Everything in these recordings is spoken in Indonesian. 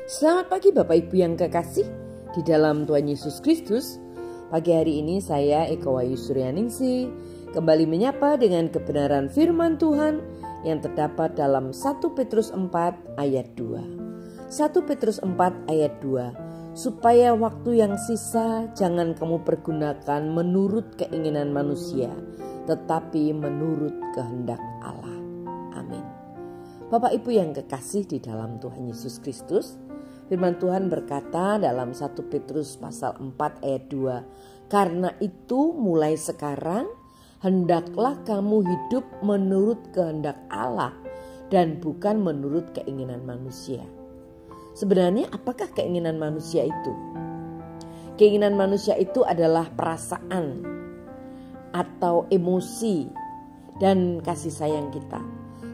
Selamat pagi Bapak Ibu yang kekasih di dalam Tuhan Yesus Kristus. Pagi hari ini saya Eko Wayu Suryaningsih kembali menyapa dengan kebenaran firman Tuhan yang terdapat dalam 1 Petrus 4 ayat 2. 1 Petrus 4 ayat 2. Supaya waktu yang sisa jangan kamu pergunakan menurut keinginan manusia, tetapi menurut kehendak Allah. Amin. Bapak Ibu yang kekasih di dalam Tuhan Yesus Kristus, firman Tuhan berkata dalam 1 Petrus pasal 4 ayat 2, karena itu mulai sekarang hendaklah kamu hidup menurut kehendak Allah dan bukan menurut keinginan manusia. Sebenarnya apakah keinginan manusia itu? Keinginan manusia itu adalah perasaan atau emosi dan kasih sayang kita.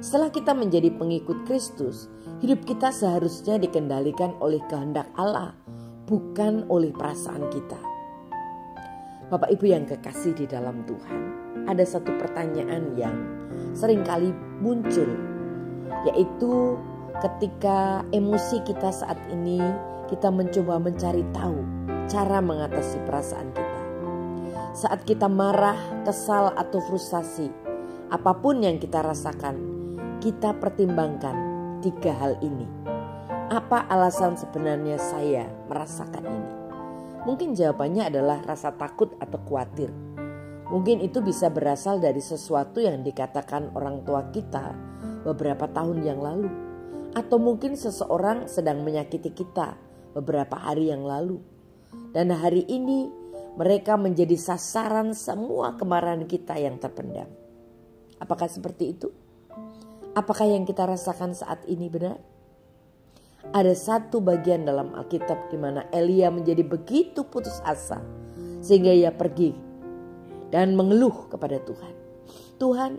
Setelah kita menjadi pengikut Kristus, hidup kita seharusnya dikendalikan oleh kehendak Allah, bukan oleh perasaan kita. Bapak Ibu yang kekasih di dalam Tuhan, ada satu pertanyaan yang seringkali muncul, yaitu ketika emosi kita saat ini, kita mencoba mencari tahu cara mengatasi perasaan kita. Saat kita marah, kesal atau frustasi, apapun yang kita rasakan, kita pertimbangkan 3 hal ini. Apa alasan sebenarnya saya merasakan ini? Mungkin jawabannya adalah rasa takut atau khawatir. Mungkin itu bisa berasal dari sesuatu yang dikatakan orang tua kita beberapa tahun yang lalu. Atau mungkin seseorang sedang menyakiti kita beberapa hari yang lalu. Dan hari ini mereka menjadi sasaran semua kemarahan kita yang terpendam. Apakah seperti itu? Apakah yang kita rasakan saat ini benar? Ada satu bagian dalam Alkitab di mana Elia menjadi begitu putus asa sehingga ia pergi dan mengeluh kepada Tuhan. Tuhan,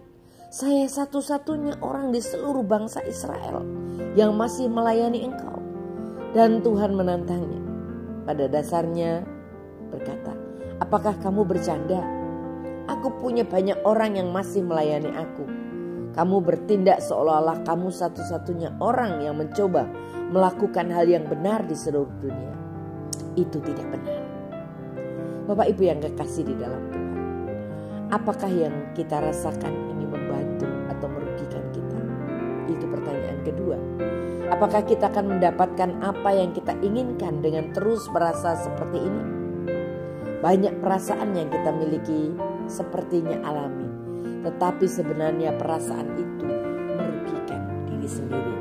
saya satu-satunya orang di seluruh bangsa Israel yang masih melayani Engkau. Dan Tuhan menantangnya. Pada dasarnya berkata, apakah kamu bercanda? Aku punya banyak orang yang masih melayani aku. Kamu bertindak seolah-olah kamu satu-satunya orang yang mencoba melakukan hal yang benar di seluruh dunia. Itu tidak benar. Bapak Ibu yang kekasih di dalam Tuhan, apakah yang kita rasakan ini membantu atau merugikan kita? Itu pertanyaan kedua. Apakah kita akan mendapatkan apa yang kita inginkan dengan terus merasa seperti ini? Banyak perasaan yang kita miliki sepertinya alami, tetapi sebenarnya perasaan itu merugikan diri sendiri.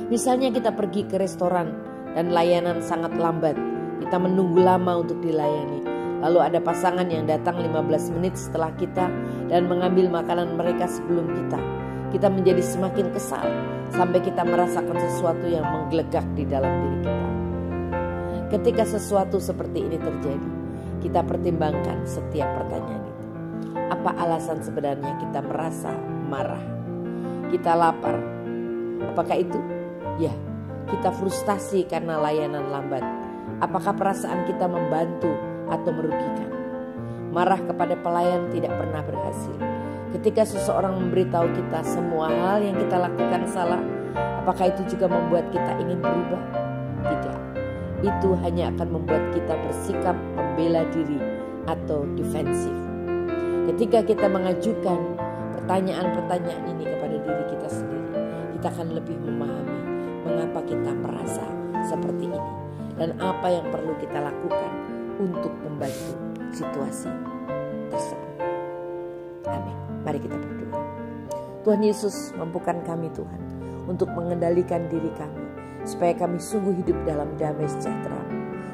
Misalnya kita pergi ke restoran dan layanan sangat lambat. Kita menunggu lama untuk dilayani. Lalu ada pasangan yang datang 15 menit setelah kita dan mengambil makanan mereka sebelum kita. Kita menjadi semakin kesal sampai kita merasakan sesuatu yang menggelegak di dalam diri kita. Ketika sesuatu seperti ini terjadi, kita pertimbangkan setiap pertanyaan itu. Apa alasan sebenarnya kita merasa marah? Kita lapar. Apakah itu? Ya, kita frustasi karena layanan lambat. Apakah perasaan kita membantu atau merugikan? Marah kepada pelayan tidak pernah berhasil. Ketika seseorang memberitahu kita semua hal yang kita lakukan salah, apakah itu juga membuat kita ingin berubah? Tidak. Itu hanya akan membuat kita bersikap membela diri atau defensif. Ketika kita mengajukan pertanyaan-pertanyaan ini kepada diri kita sendiri, kita akan lebih memahami mengapa kita merasa seperti ini dan apa yang perlu kita lakukan untuk membantu situasi tersebut. Amin. Mari kita berdoa. Tuhan Yesus, mampukan kami Tuhan untuk mengendalikan diri kami supaya kami sungguh hidup dalam damai sejahtera.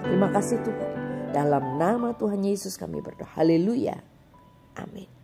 Terima kasih Tuhan. Dalam nama Tuhan Yesus kami berdoa. Haleluya. Amin.